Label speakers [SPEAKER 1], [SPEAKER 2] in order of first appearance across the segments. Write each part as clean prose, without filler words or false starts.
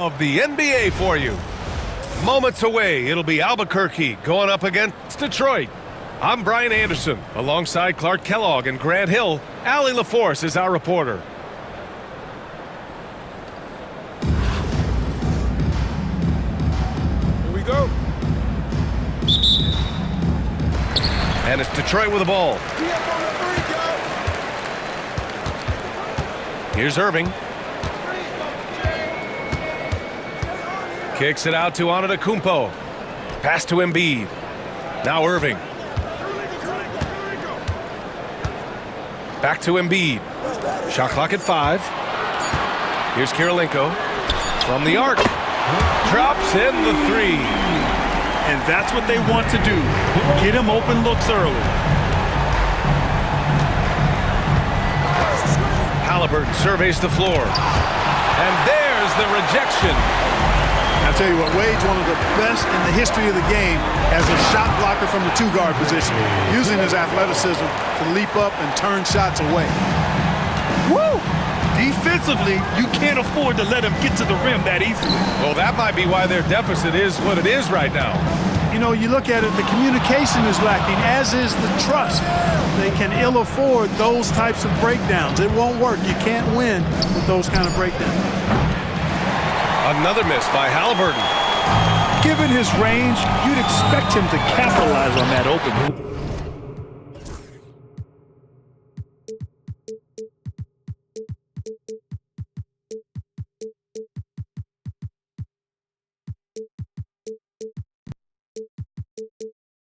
[SPEAKER 1] Of the NBA for you. Moments away, it'll be Albuquerque going up against Detroit. I'm Brian Anderson, alongside Clark Kellogg and Grant Hill. Allie LaForce is our reporter. Here we go. And it's Detroit with the ball. Here's Irving. Kicks it out to Antetokounmpo. Pass to Embiid. Now Irving. Back to Embiid. Shot clock at 5. Here's Kirilenko from the arc. Drops in the 3.
[SPEAKER 2] And that's what they want to do. Get him open looks early.
[SPEAKER 1] Halliburton surveys the floor. And there's the rejection.
[SPEAKER 3] I tell you what, Wade's one of the best in the history of the game as a shot blocker from the two-guard position, using his athleticism to leap up and turn shots away.
[SPEAKER 2] Woo! Defensively, you can't afford to let him get to the rim that easily.
[SPEAKER 1] Well, that might be why their deficit is what it is right now.
[SPEAKER 3] You know, you look at it, the communication is lacking, as is the trust. They can ill afford those types of breakdowns. It won't work. You can't win with those kind of breakdowns.
[SPEAKER 1] Another miss by Halliburton.
[SPEAKER 2] Given his range, you'd expect him to capitalize on that opening.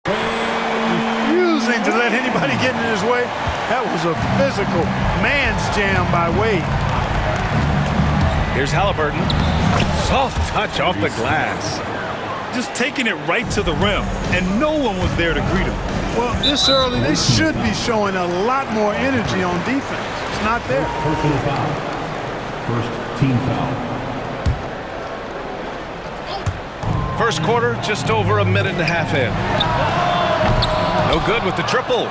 [SPEAKER 3] Refusing to let anybody get in his way. That was a physical man's jam by Wade.
[SPEAKER 1] Here's Halliburton. Soft touch off the glass.
[SPEAKER 2] Just taking it right to the rim, and no one was there to greet him.
[SPEAKER 3] Well, this early, they should be showing a lot more energy on defense. It's not there.
[SPEAKER 4] Personal foul. First team foul.
[SPEAKER 1] First quarter, just over a minute and a half in. No good with the triple.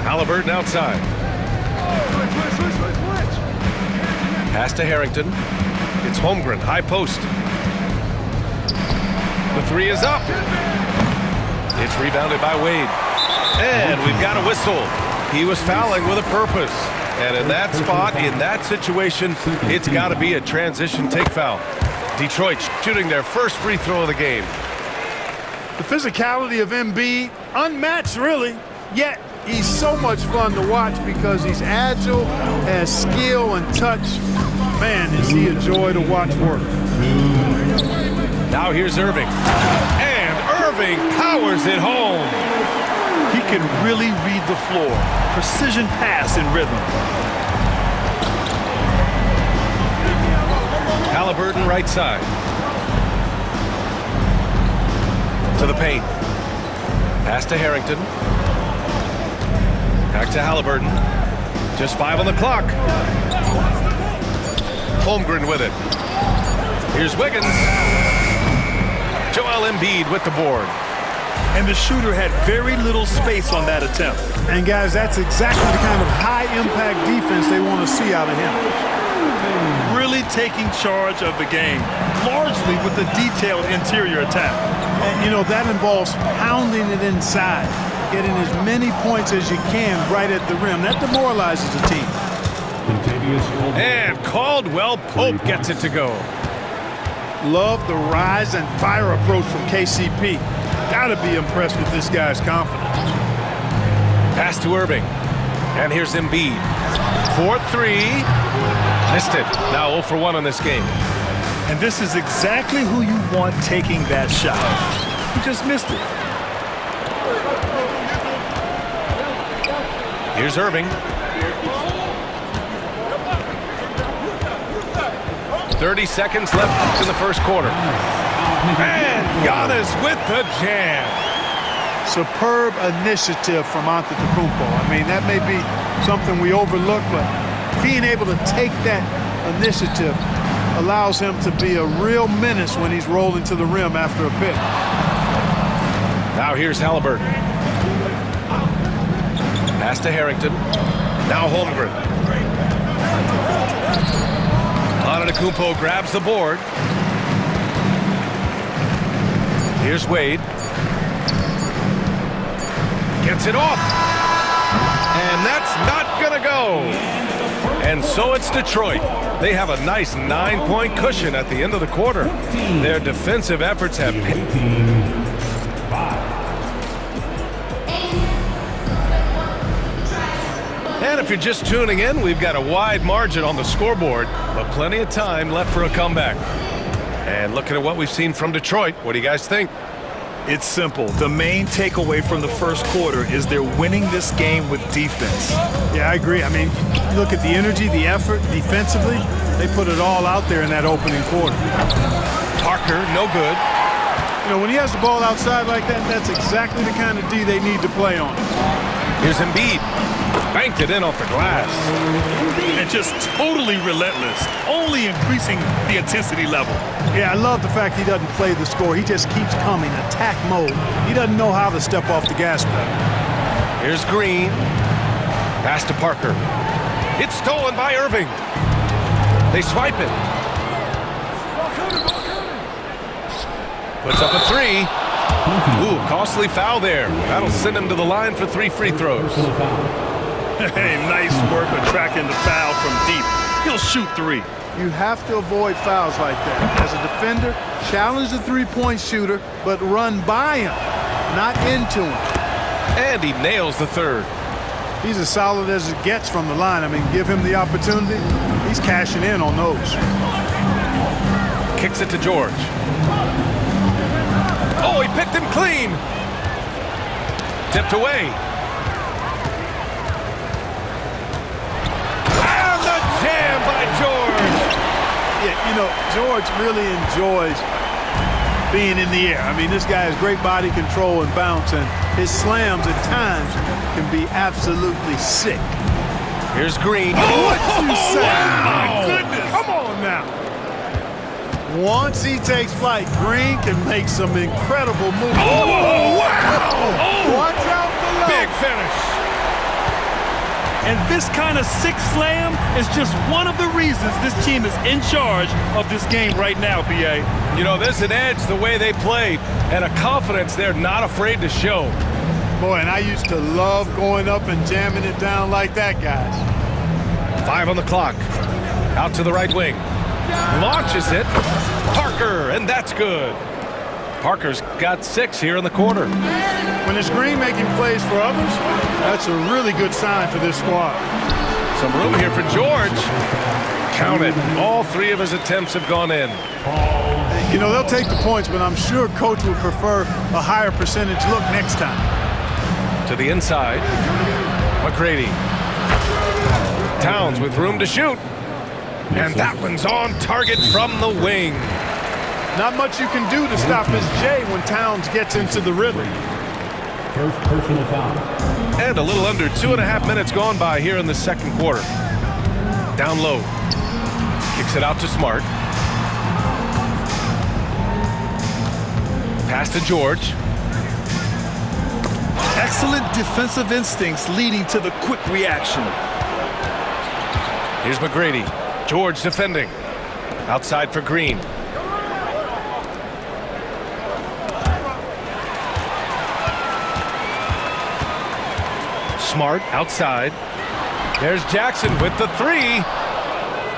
[SPEAKER 1] Halliburton outside. Pass to Harrington. It's Holmgren, high post. The 3 is up. It's rebounded by Wade. And we've got a whistle. He was fouling with a purpose. And in that spot, in that situation, it's got to be a transition take foul. Detroit shooting their first free throw of the game.
[SPEAKER 3] The physicality of Embiid, unmatched really, yet he's so much fun to watch because he's agile, has skill and touch. Man, is he a joy to watch work.
[SPEAKER 1] Now here's Irving. And Irving powers it home.
[SPEAKER 2] He can really read the floor. Precision pass and rhythm.
[SPEAKER 1] Halliburton right side. To the paint. Pass to Harrington. Back to Halliburton. Just 5 on the clock. Holmgren with it. Here's Wiggins. Joel Embiid with the board.
[SPEAKER 2] And the shooter had very little space on that attempt.
[SPEAKER 3] And guys, that's exactly the kind of high-impact defense they want to see out of him.
[SPEAKER 2] Really taking charge of the game, largely with the detailed interior attack.
[SPEAKER 3] And, you know, that involves pounding it inside, getting as many points as you can right at the rim. That demoralizes the team.
[SPEAKER 1] And Caldwell Pope gets it to go.
[SPEAKER 3] Love the rise and fire approach from KCP. Gotta be impressed with this guy's confidence.
[SPEAKER 1] Pass to Irving. And here's Embiid. 4-3. Missed it. Now 0 for 1 on this game.
[SPEAKER 2] And this is exactly who you want taking that shot. He just missed it.
[SPEAKER 1] Here's Irving. 30 seconds left in the first quarter. And Giannis with the jam.
[SPEAKER 3] Superb initiative from Antetokounmpo. I mean, that may be something we overlook, but being able to take that initiative allows him to be a real menace when he's rolling to the rim after a pick.
[SPEAKER 1] Now here's Halliburton. Pass to Harrington. Now Holmgren. Antetokounmpo grabs the board. Here's Wade. Gets it off. And that's not going to go. And so it's Detroit. They have a nice 9-point cushion at the end of the quarter. Their defensive efforts have... And if you're just tuning in, we've got a wide margin on the scoreboard, but plenty of time left for a comeback. And looking at what we've seen from Detroit, what do you guys think?
[SPEAKER 2] It's simple. The main takeaway from the first quarter is they're winning this game with defense.
[SPEAKER 3] Yeah, I agree. I mean, look at the energy, the effort defensively. They put it all out there in that opening quarter.
[SPEAKER 1] Parker, no good.
[SPEAKER 3] You know, when he has the ball outside like that, that's exactly the kind of D they need to play on.
[SPEAKER 1] Here's Embiid. Banked it in off the glass.
[SPEAKER 2] And just totally relentless, only increasing the intensity level.
[SPEAKER 3] Yeah, I love the fact he doesn't play the score. He just keeps coming, attack mode. He doesn't know how to step off the gas pedal.
[SPEAKER 1] Here's Green. Pass to Parker. It's stolen by Irving. They swipe it. Puts up a three. Ooh, costly foul there. That'll send him to the line for 3 free throws.
[SPEAKER 2] Hey, nice work attracting the foul from deep. He'll shoot 3.
[SPEAKER 3] You have to avoid fouls like that. As a defender, challenge the three-point shooter, but run by him, not into him.
[SPEAKER 1] And he nails the third.
[SPEAKER 3] He's as solid as it gets from the line. I mean, give him the opportunity. He's cashing in on those.
[SPEAKER 1] Kicks it to George. Oh, he picked him clean. Tipped away. And the jam by George.
[SPEAKER 3] Yeah, you know, George really enjoys being in the air. I mean, this guy has great body control and bounce, and his slams at times can be absolutely sick.
[SPEAKER 1] Here's Green.
[SPEAKER 3] What you say?
[SPEAKER 1] Wow.
[SPEAKER 3] My goodness. Come on now. Once he takes flight, Green can make some incredible moves.
[SPEAKER 1] Oh, wow! Oh.
[SPEAKER 3] Watch out below.
[SPEAKER 1] Big finish.
[SPEAKER 2] And this kind of sick slam is just one of the reasons this team is in charge of this game right now, B.A.
[SPEAKER 1] You know, there's an edge the way they played and a confidence they're not afraid to show.
[SPEAKER 3] Boy, and I used to love going up and jamming it down like that, guys.
[SPEAKER 1] 5 on the clock. Out to the right wing. Launches it. Parker, and that's good. Parker's got 6 here in the quarter.
[SPEAKER 3] When it's Green making plays for others, that's a really good sign for this squad.
[SPEAKER 1] Some room here for George. Count it. All 3 of his attempts have gone in.
[SPEAKER 3] You know, they'll take the points, but I'm sure Coach would prefer a higher percentage look next time.
[SPEAKER 1] To the inside. McGrady. Towns with room to shoot. And that one's on target from the wing.
[SPEAKER 3] Not much you can do to stop Miss J when Towns gets into the rhythm.
[SPEAKER 4] First personal foul.
[SPEAKER 1] And a little under 2.5 minutes gone by here in the second quarter. Down low. Kicks it out to Smart. Pass to George.
[SPEAKER 2] Excellent defensive instincts leading to the quick reaction.
[SPEAKER 1] Here's McGrady. George defending. Outside for Green. Smart outside. There's Jackson with the 3.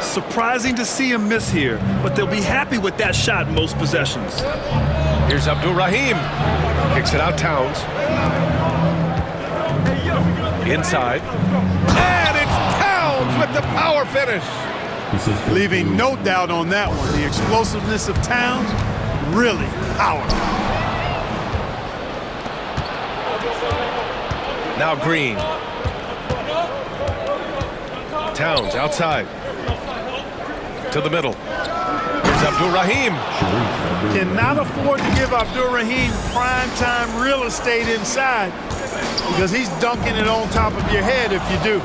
[SPEAKER 2] Surprising to see him miss here, but they'll be happy with that shot in most possessions.
[SPEAKER 1] Here's Abdul-Rahim. Kicks it out Towns. Inside. And it's Towns with the power finish.
[SPEAKER 3] Leaving no doubt on that one. The explosiveness of Towns, really powerful.
[SPEAKER 1] Now Green. Towns outside. To the middle. Here's Abdul-Rahim.
[SPEAKER 3] Cannot afford to give Abdul-Rahim prime-time real estate inside because he's dunking it on top of your head if you do.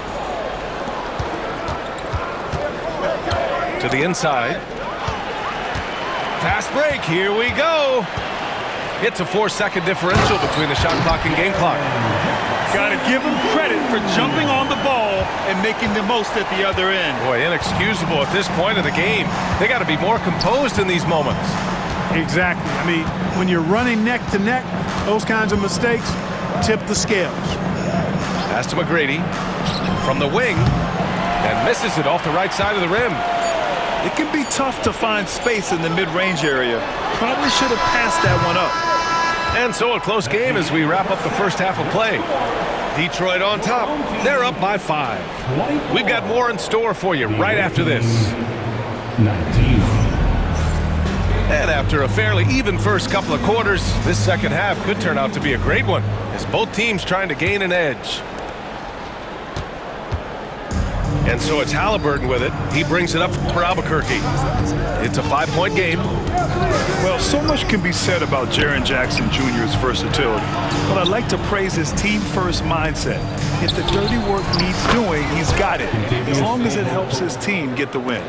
[SPEAKER 1] To the inside. Fast break. Here we go. It's a 4-second differential between the shot clock and game clock.
[SPEAKER 2] Got to give him credit for jumping on the ball and making the most at the other end.
[SPEAKER 1] Boy, inexcusable at this point of the game. They got to be more composed in these moments.
[SPEAKER 3] Exactly. I mean, when you're running neck to neck, those kinds of mistakes tip the scales.
[SPEAKER 1] Pass to McGrady from the wing and misses it off the right side of the rim.
[SPEAKER 2] It can be tough to find space in the mid-range area. Probably should have passed that one up.
[SPEAKER 1] And so a close game as we wrap up the first half of play. Detroit on top. They're up by 5. We've got more in store for you right after this.
[SPEAKER 4] 19.
[SPEAKER 1] And after a fairly even first couple of quarters, this second half could turn out to be a great one as both teams trying to gain an edge. And so it's Halliburton with it. He brings it up for Albuquerque. It's a 5-point game.
[SPEAKER 2] Well, so much can be said about Jaren Jackson Jr.'s versatility, but I'd like to praise his team-first mindset. If the dirty work needs doing, he's got it, as long as it helps his team get the win.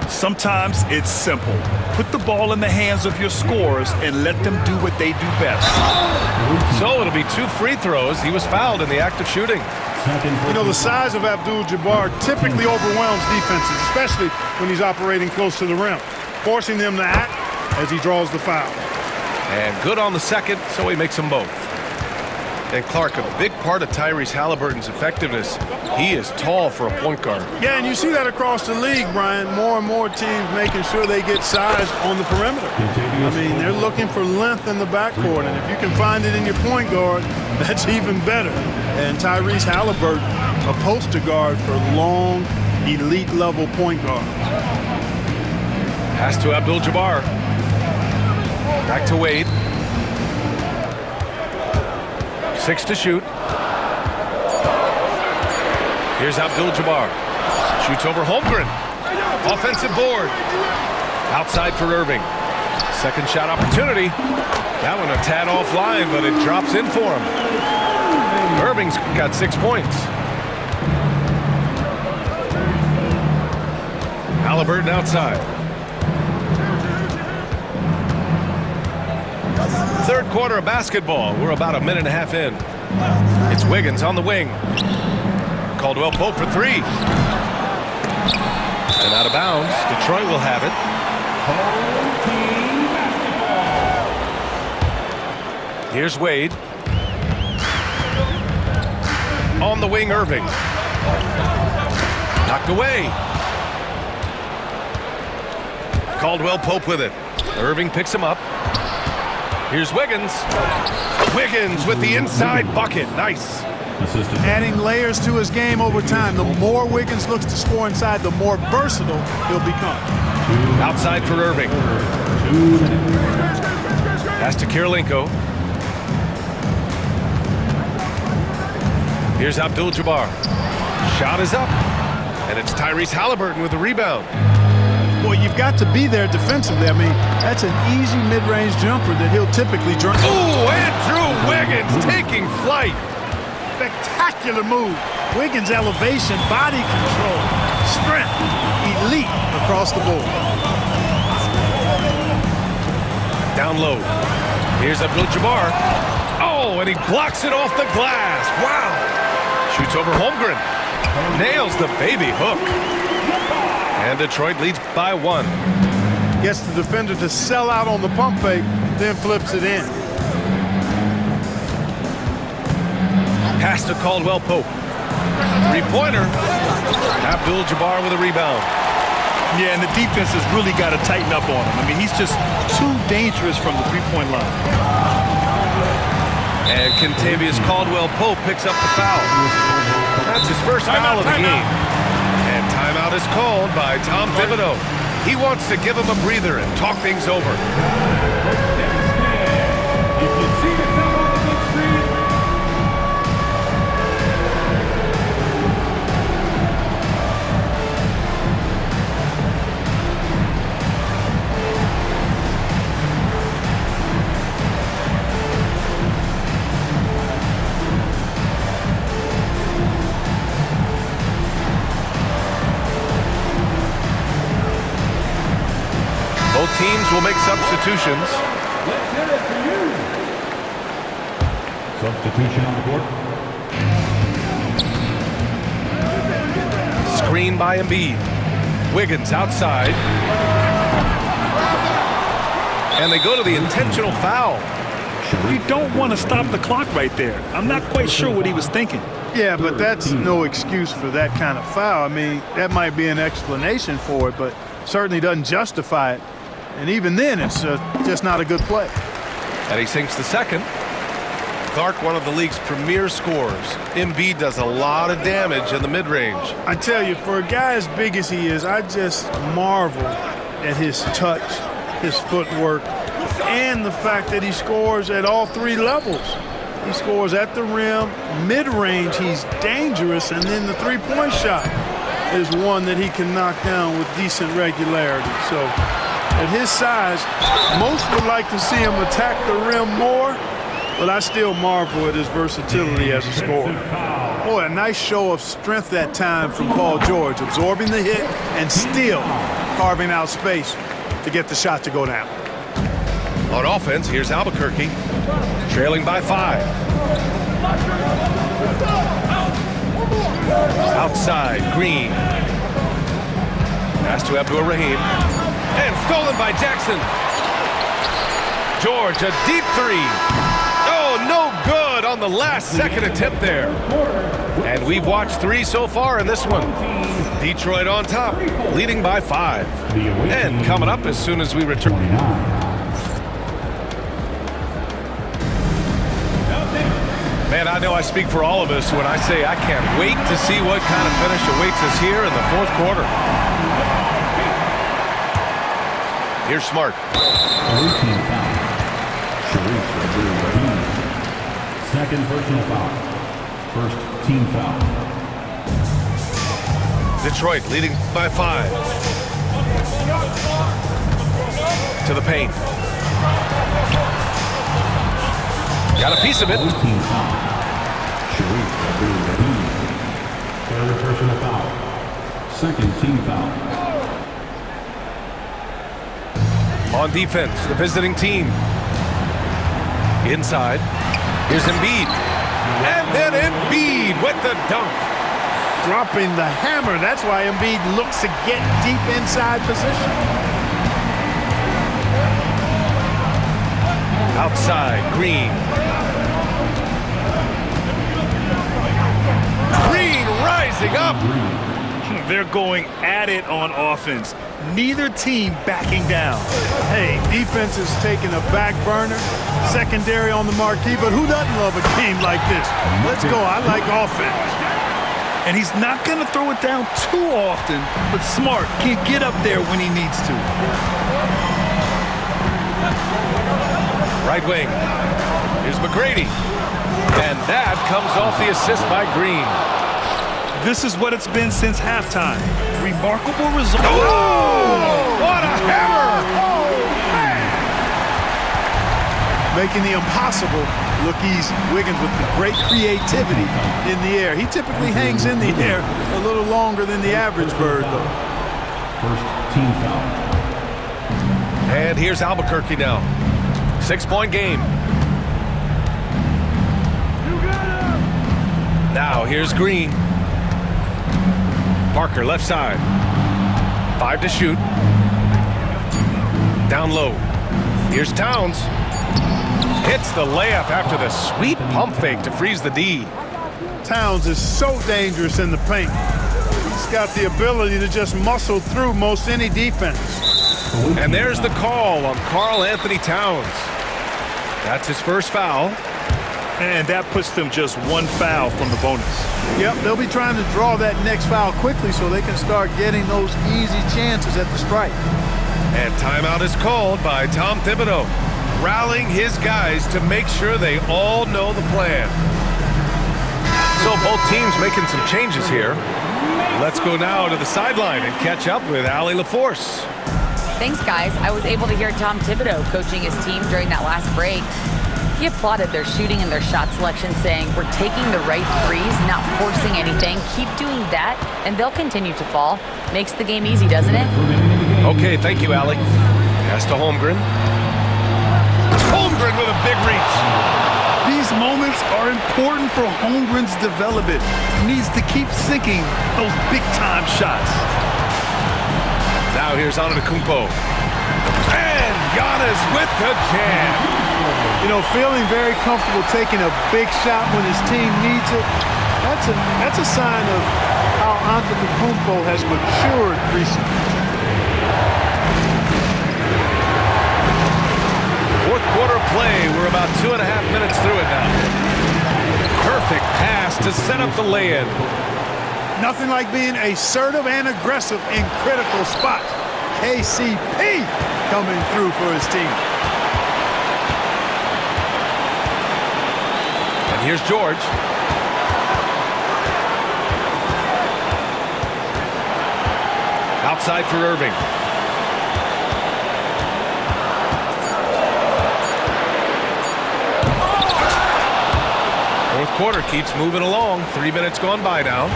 [SPEAKER 2] Sometimes it's simple. Put the ball in the hands of your scorers and let them do what they do best.
[SPEAKER 1] So it'll be 2 free throws. He was fouled in the act of shooting.
[SPEAKER 3] You know, the size of Abdul-Jabbar typically overwhelms defenses, especially when he's operating close to the rim, forcing them to act as he draws the foul.
[SPEAKER 1] And good on the second, so he makes them both. And Clark, a big part of Tyrese Halliburton's effectiveness, he is tall for a point guard.
[SPEAKER 3] Yeah, and you see that across the league, Brian. More and more teams making sure they get size on the perimeter. I mean, they're looking for length in the backcourt, and if you can find it in your point guard, that's even better. And Tyrese Halliburton, a poster guard for long, elite-level point guard.
[SPEAKER 1] Pass to Abdul-Jabbar. Back to Wade. 6 to shoot. Here's Abdul-Jabbar. Shoots over Holmgren. Offensive board. Outside for Irving. Second shot opportunity. That one a tad offline, but it drops in for him. Irving's got 6 points. Halliburton outside. Third quarter of basketball. We're about a minute and a half in. It's Wiggins on the wing. Caldwell Pope for 3. And out of bounds. Detroit will have it. Here's Wade. On the wing, Irving. Knocked away. Caldwell Pope with it. Irving picks him up. Here's Wiggins. Wiggins with the inside bucket. Nice.
[SPEAKER 3] Adding layers to his game over time. The more Wiggins looks to score inside, the more versatile he'll become.
[SPEAKER 1] Outside for Irving. Pass to Kirilenko. Here's Abdul-Jabbar. Shot is up. And it's Tyrese Halliburton with the rebound.
[SPEAKER 3] Boy, you've got to be there defensively. I mean, that's an easy mid-range jumper that he'll typically drink.
[SPEAKER 1] Ooh, Andrew Wiggins taking flight.
[SPEAKER 3] Spectacular move. Wiggins' elevation, body control, strength, elite across the board.
[SPEAKER 1] Down low. Here's Abdul-Jabbar. Oh, and he blocks it off the glass. Wow. Shoots over Holmgren. Nails the baby hook. And Detroit leads by 1.
[SPEAKER 3] Gets the defender to sell out on the pump fake, then flips it in.
[SPEAKER 1] Pass to Caldwell Pope. 3-pointer. Abdul-Jabbar with a rebound.
[SPEAKER 2] Yeah, and the defense has really got to tighten up on him. I mean, he's just too dangerous from the three-point line.
[SPEAKER 1] And Kentavious Caldwell Pope picks up the foul. That's his first foul of the game. And timeout is called by Tom Thibodeau. He wants to give him a breather and talk things over. Both teams will make substitutions.
[SPEAKER 4] Substitution on the court.
[SPEAKER 1] Screen by Embiid. Wiggins outside. And they go to the intentional foul.
[SPEAKER 2] You don't want to stop the clock right there. I'm not quite sure what he was thinking.
[SPEAKER 3] Yeah, but that's no excuse for that kind of foul. I mean, that might be an explanation for it, but certainly doesn't justify it. And even then, it's just not a good play.
[SPEAKER 1] And he sinks the second. Clark, one of the league's premier scorers. Embiid does a lot of damage in the mid-range.
[SPEAKER 3] I tell you, for a guy as big as he is, I just marvel at his touch, his footwork, and the fact that he scores at all three levels. He scores at the rim, mid-range, he's dangerous, and then the three-point shot is one that he can knock down with decent regularity. So at his size, most would like to see him attack the rim more, but I still marvel at his versatility as a scorer. Boy, a nice show of strength that time from Paul George, absorbing the hit and still carving out space to get the shot to go down.
[SPEAKER 1] On offense, here's Albuquerque, trailing by 5. Outside, Green. Pass to Abdur-Rahim. And stolen by Jackson. George, a deep three. Oh, no good on the last second attempt there. And we've watched 3 so far in this one. Detroit on top, leading by 5. And coming up as soon as we return. Man, I know I speak for all of us when I say I can't wait to see what kind of finish awaits us here in the fourth quarter. Here's Smart.
[SPEAKER 4] Routine foul. Sharif Abdur-Rahim. Second personal foul. First team foul.
[SPEAKER 1] Detroit leading by 5. To the paint. Got a piece of it.
[SPEAKER 4] Team foul. Sharif Abdur-Rahim. Third personal foul. Second team foul.
[SPEAKER 1] On defense, the visiting team. Inside. Here's Embiid. And then Embiid with the dunk.
[SPEAKER 3] Dropping the hammer. That's why Embiid looks to get deep inside position.
[SPEAKER 1] Outside, Green. Green rising up.
[SPEAKER 2] They're going at it on offense. Neither team backing down.
[SPEAKER 3] Hey, defense is taking a back burner, secondary on the marquee, but who doesn't love a game like this? Let's go. I like offense.
[SPEAKER 2] And he's not going to throw it down too often, but Smart can get up there when he needs to.
[SPEAKER 1] Right wing. Here's McGrady. And that comes off the assist by Green.
[SPEAKER 2] This is what it's been since halftime. Remarkable result.
[SPEAKER 1] Oh! What a hammer!
[SPEAKER 3] Making the impossible look easy. Wiggins with the great creativity in the air. He typically hangs in the air a little longer than the average bird, though.
[SPEAKER 4] First team foul.
[SPEAKER 1] And here's Albuquerque now. 6-point game. Now here's Green. Parker left side. 5 to shoot. Down low. Here's Towns. Hits the layup after the sweet pump fake to freeze the D.
[SPEAKER 3] Towns is so dangerous in the paint. He's got the ability to just muscle through most any defense.
[SPEAKER 1] And there's the call on Karl Anthony Towns. That's his first foul.
[SPEAKER 2] And that puts them just 1 foul from the bonus.
[SPEAKER 3] Yep, they'll be trying to draw that next foul quickly so they can start getting those easy chances at the stripe.
[SPEAKER 1] And timeout is called by Tom Thibodeau, rallying his guys to make sure they all know the plan. So both teams making some changes here. Let's go now to the sideline and catch up with Allie LaForce.
[SPEAKER 5] Thanks, guys. I was able to hear Tom Thibodeau coaching his team during that last break. He applauded their shooting and their shot selection, saying, "We're taking the right threes, not forcing anything. Keep doing that, and they'll continue to fall." Makes the game easy, doesn't it?
[SPEAKER 1] Okay, thank you, Allie. Pass to Holmgren. Holmgren with a big reach.
[SPEAKER 2] These moments are important for Holmgren's development. He needs to keep sinking those big-time shots.
[SPEAKER 1] Now here's Antetokounmpo. And Giannis with the jam.
[SPEAKER 3] You know, feeling very comfortable taking a big shot when his team needs it. That's a sign of how Antetokounmpo has matured recently.
[SPEAKER 1] Fourth quarter play. We're about 2.5 minutes through it now. Perfect pass to set up the lay-in.
[SPEAKER 3] Nothing like being assertive and aggressive in critical spots. KCP coming through for his team.
[SPEAKER 1] And here's George. Outside for Irving. Fourth quarter keeps moving along. 3 minutes gone by now.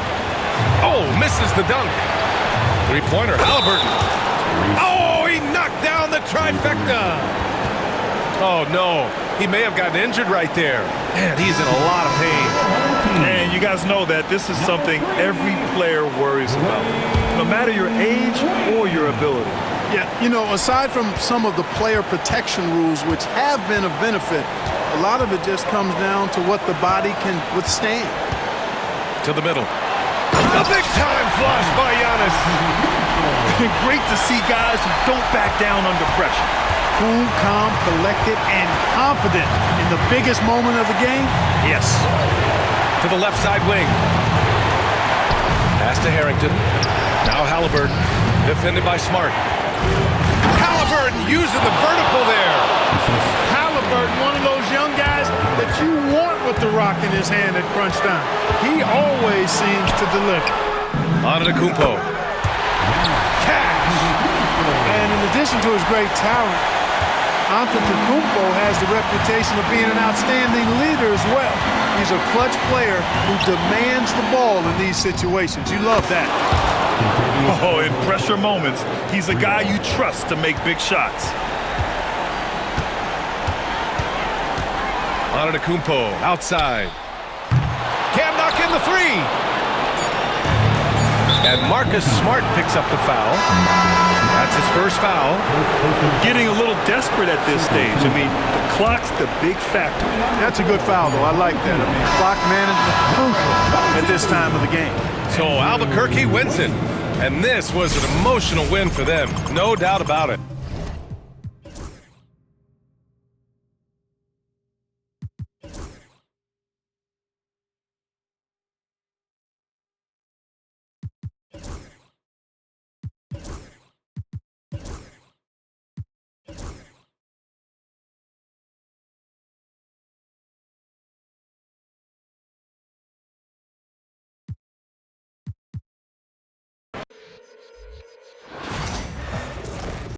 [SPEAKER 1] Oh, misses the dunk. Three-pointer, Halliburton. Oh, he knocked down the trifecta. Oh, no. He may have gotten injured right there. Man, he's in a lot of pain.
[SPEAKER 2] And you guys know that this is something every player worries about, no matter your age or your ability.
[SPEAKER 3] Yeah, you know, aside from some of the player protection rules, which have been of benefit, a lot of it just comes down to what the body can withstand.
[SPEAKER 1] To the middle. A big-time flush by Giannis.
[SPEAKER 2] Great to see guys who don't back down under pressure.
[SPEAKER 3] Cool, calm, collected, and confident in the biggest moment of the game? Yes.
[SPEAKER 1] To the left side wing. Pass to Harrington. Now Halliburton. Defended by Smart. Halliburton using the vertical there.
[SPEAKER 3] Halliburton, one of those young guys that you want with the rock in his hand at crunch time. He always seems to deliver.
[SPEAKER 1] Antetokounmpo. Cash.
[SPEAKER 3] And in addition to his great talent, Antetokounmpo has the reputation of being an outstanding leader as well. He's a clutch player who demands the ball in these situations. You love that.
[SPEAKER 2] Oh, in pressure moments, he's a guy you trust to make big shots.
[SPEAKER 1] Antetokounmpo outside. Can't knock in the three. And Marcus Smart picks up the foul. That's his first foul.
[SPEAKER 2] Getting a little desperate at this stage. I mean, the clock's the big factor.
[SPEAKER 3] That's a good foul, though. I like that. I mean, clock management crucial at this time of the game.
[SPEAKER 1] So Albuquerque wins it. And this was an emotional win for them. No doubt about it.